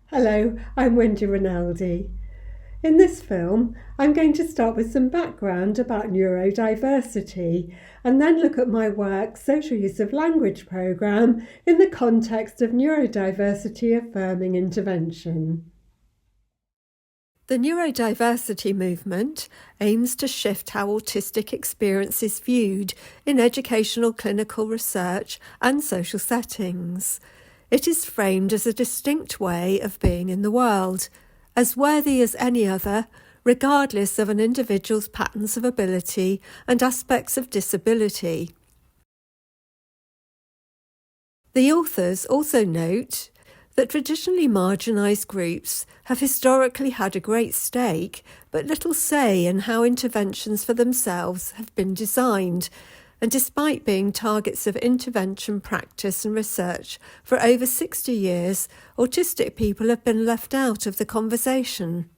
Hello, I'm Wendy Rinaldi. In this film, I'm going to start with some background about neurodiversity and then look at my work, Social Use of Language programme, in the context of neurodiversity affirming intervention. The neurodiversity movement aims to shift how autistic experience is viewed in educational clinical research and social settings. It is framed as a distinct way of being in the world, as worthy as any other, regardless of an individual's patterns of ability and aspects of disability. The authors also note that traditionally marginalised groups have historically had a great stake but little say in how interventions for themselves have been designed, and despite being targets of intervention practice and research for over 60 years, autistic people have been left out of the conversation.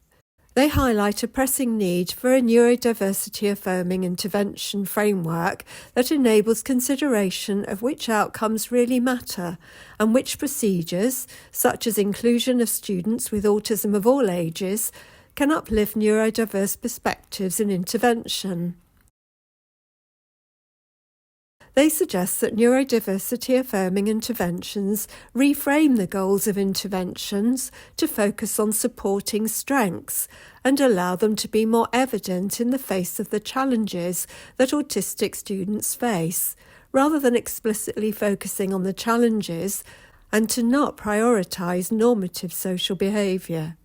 They highlight a pressing need for a neurodiversity affirming intervention framework that enables consideration of which outcomes really matter and which procedures, such as inclusion of students with autism of all ages, can uplift neurodiverse perspectives in intervention. They suggest that neurodiversity affirming interventions reframe the goals of interventions to focus on supporting strengths and allow them to be more evident in the face of the challenges that autistic students face, rather than explicitly focusing on the challenges, and to not prioritise normative social behaviour.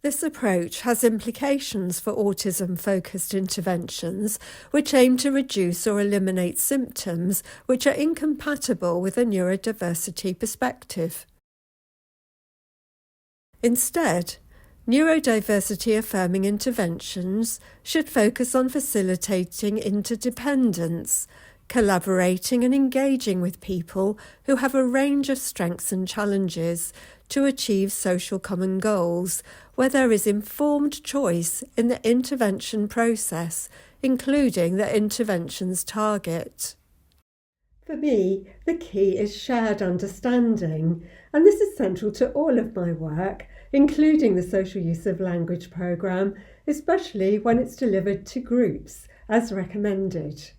This approach has implications for autism-focused interventions which aim to reduce or eliminate symptoms which are incompatible with a neurodiversity perspective. Instead, neurodiversity-affirming interventions should focus on facilitating interdependence, collaborating and engaging with people who have a range of strengths and challenges to achieve social common goals, where there is informed choice in the intervention process, including the intervention's target. For me, the key is shared understanding, and this is central to all of my work, including the Social Use of Language programme, especially when it's delivered to groups, as recommended.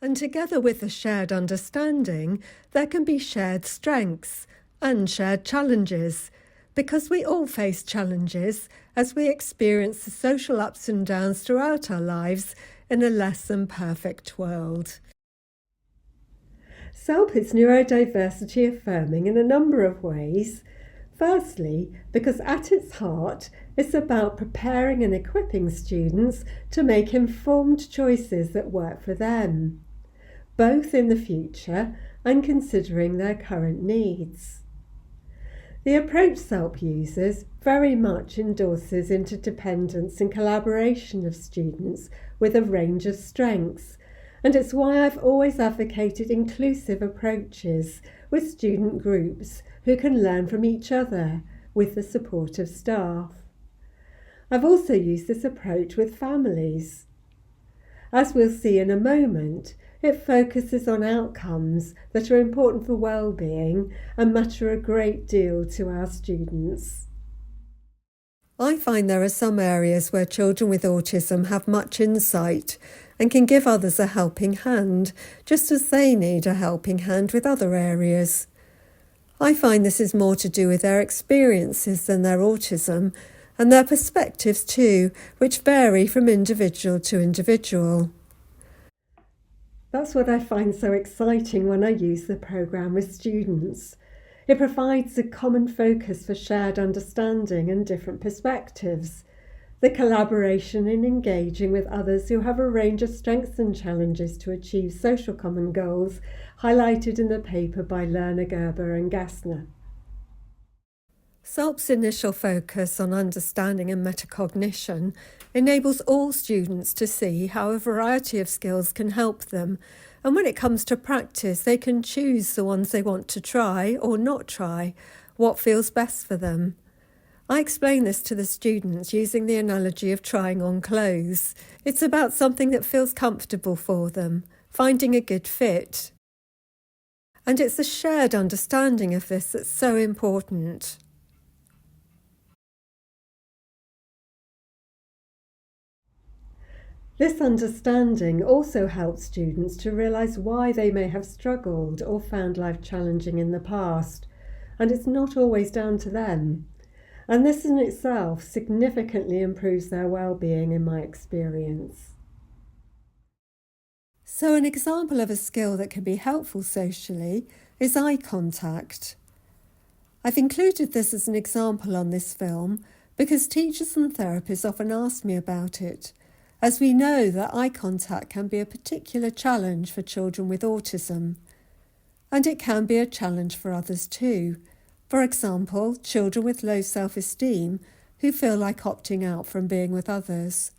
And together with the shared understanding, there can be shared strengths and shared challenges, because we all face challenges as we experience the social ups and downs throughout our lives in a less than perfect world. SULP is neurodiversity affirming in a number of ways. Firstly, because at its heart, it's about preparing and equipping students to make informed choices that work for them, both in the future and considering their current needs. The approach SULP uses very much endorses interdependence and collaboration of students with a range of strengths, and it's why I've always advocated inclusive approaches with student groups who can learn from each other with the support of staff. I've also used this approach with families. As we'll see in a moment, it focuses on outcomes that are important for well-being and matter a great deal to our students. I find there are some areas where children with autism have much insight and can give others a helping hand, just as they need a helping hand with other areas. I find this is more to do with their experiences than their autism, and their perspectives too, which vary from individual to individual. That's what I find so exciting when I use the programme with students. It provides a common focus for shared understanding and different perspectives, the collaboration in engaging with others who have a range of strengths and challenges to achieve social common goals, highlighted in the paper by Lerner, Gerber and Gassner. SULP's initial focus on understanding and metacognition enables all students to see how a variety of skills can help them, and when it comes to practice, they can choose the ones they want to try or not try, what feels best for them. I explain this to the students using the analogy of trying on clothes. It's about something that feels comfortable for them, finding a good fit. And it's the shared understanding of this that's so important. This understanding also helps students to realise why they may have struggled or found life challenging in the past, and it's not always down to them. And this in itself significantly improves their well-being in my experience. So an example of a skill that can be helpful socially is eye contact. I've included this as an example on this film because teachers and therapists often ask me about it, as we know that eye contact can be a particular challenge for children with autism. And it can be a challenge for others too. For example, children with low self-esteem who feel like opting out from being with others.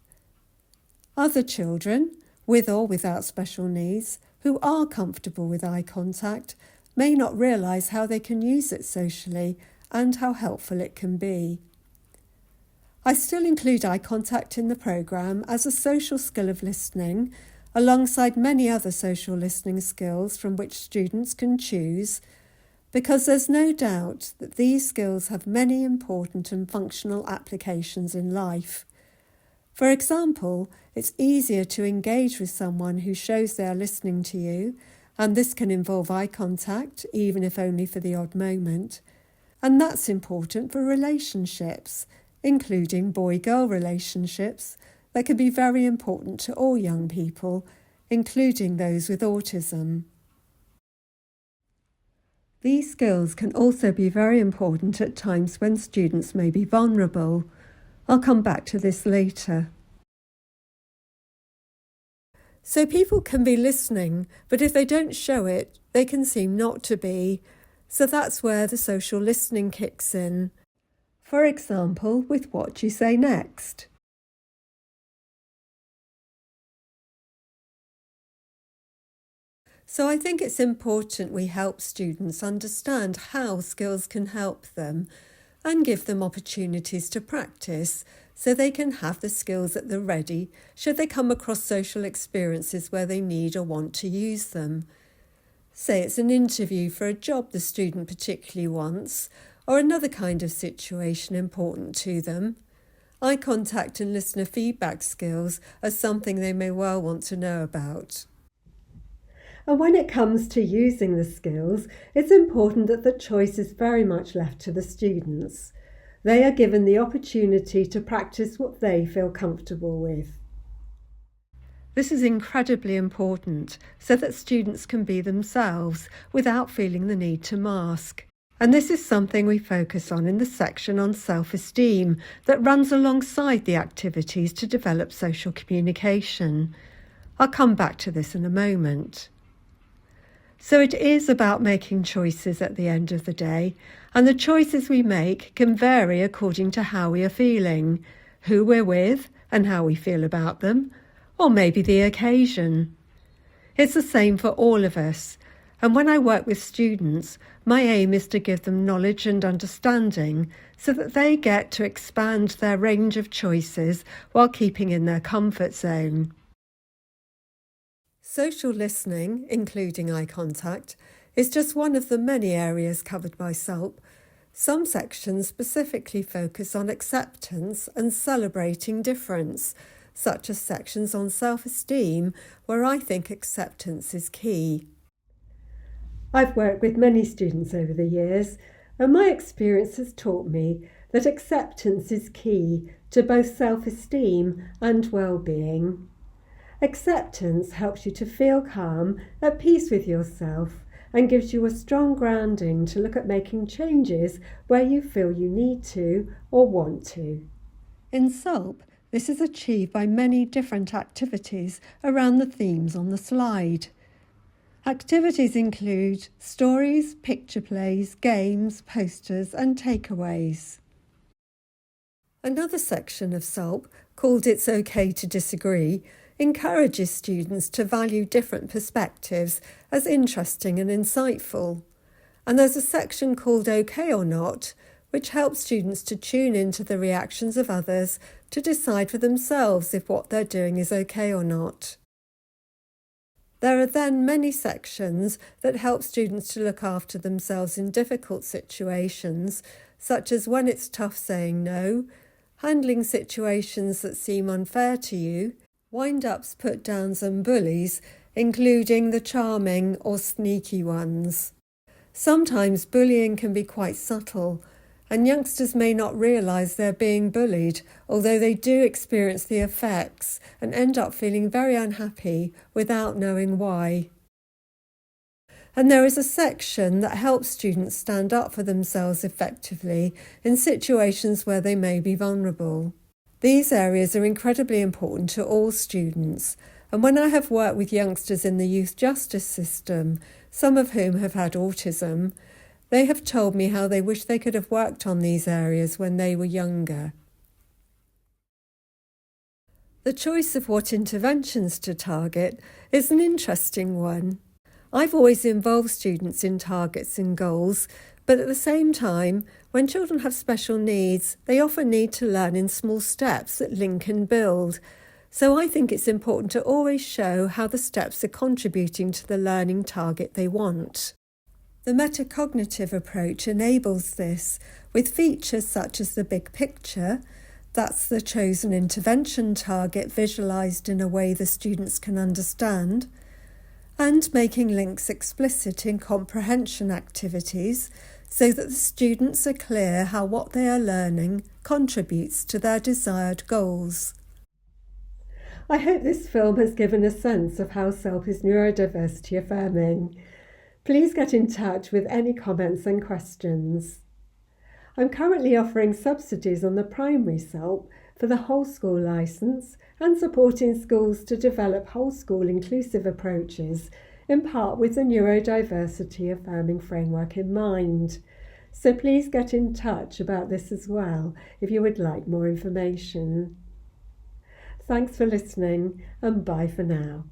Other children, with or without special needs, who are comfortable with eye contact, may not realise how they can use it socially and how helpful it can be. I still include eye contact in the programme as a social skill of listening, alongside many other social listening skills from which students can choose, because there's no doubt that these skills have many important and functional applications in life. For example, it's easier to engage with someone who shows they are listening to you, and this can involve eye contact, even if only for the odd moment. And that's important for relationships, including boy-girl relationships that can be very important to all young people, including those with autism. These skills can also be very important at times when students may be vulnerable. I'll come back to this later. So people can be listening, but if they don't show it, they can seem not to be. So that's where the social listening kicks in. For example, with what you say next. So I think it's important we help students understand how skills can help them and give them opportunities to practice so they can have the skills at the ready should they come across social experiences where they need or want to use them. Say it's an interview for a job the student particularly wants, or another kind of situation important to them. Eye contact and listener feedback skills are something they may well want to know about. And when it comes to using the skills, it's important that the choice is very much left to the students. They are given the opportunity to practice what they feel comfortable with. This is incredibly important so that students can be themselves without feeling the need to mask. And this is something we focus on in the section on self-esteem that runs alongside the activities to develop social communication. I'll come back to this in a moment. So it is about making choices at the end of the day, and the choices we make can vary according to how we are feeling, who we're with and how we feel about them, or maybe the occasion. It's the same for all of us, and when I work with students, my aim is to give them knowledge and understanding so that they get to expand their range of choices while keeping in their comfort zone. Social listening, including eye contact, is just one of the many areas covered by SULP. Some sections specifically focus on acceptance and celebrating difference, such as sections on self-esteem, where I think acceptance is key. I've worked with many students over the years, and my experience has taught me that acceptance is key to both self-esteem and well-being. Acceptance helps you to feel calm, at peace with yourself, and gives you a strong grounding to look at making changes where you feel you need to or want to. In SULP, this is achieved by many different activities around the themes on the slide. Activities include stories, picture plays, games, posters and takeaways. Another section of SULP, called It's OK to Disagree, encourages students to value different perspectives as interesting and insightful. And there's a section called OK or Not, which helps students to tune into the reactions of others to decide for themselves if what they're doing is OK or not. There are then many sections that help students to look after themselves in difficult situations, such as when it's tough saying no, handling situations that seem unfair to you, wind-ups, put-downs and bullies, including the charming or sneaky ones. Sometimes bullying can be quite subtle, and youngsters may not realise they're being bullied, although they do experience the effects and end up feeling very unhappy without knowing why. And there is a section that helps students stand up for themselves effectively in situations where they may be vulnerable. These areas are incredibly important to all students, and when I have worked with youngsters in the youth justice system, some of whom have had autism, they have told me how they wish they could have worked on these areas when they were younger. The choice of what interventions to target is an interesting one. I've always involved students in targets and goals, but at the same time, when children have special needs, they often need to learn in small steps that link and build. So I think it's important to always show how the steps are contributing to the learning target they want. The metacognitive approach enables this with features such as the big picture, that's the chosen intervention target visualised in a way the students can understand, and making links explicit in comprehension activities so that the students are clear how what they are learning contributes to their desired goals. I hope this film has given a sense of how SULP is neurodiversity affirming. Please get in touch with any comments and questions. I'm currently offering subsidies on the primary SULP for the whole school licence and supporting schools to develop whole school inclusive approaches, in part with the neurodiversity affirming framework in mind. So please get in touch about this as well if you would like more information. Thanks for listening, and bye for now.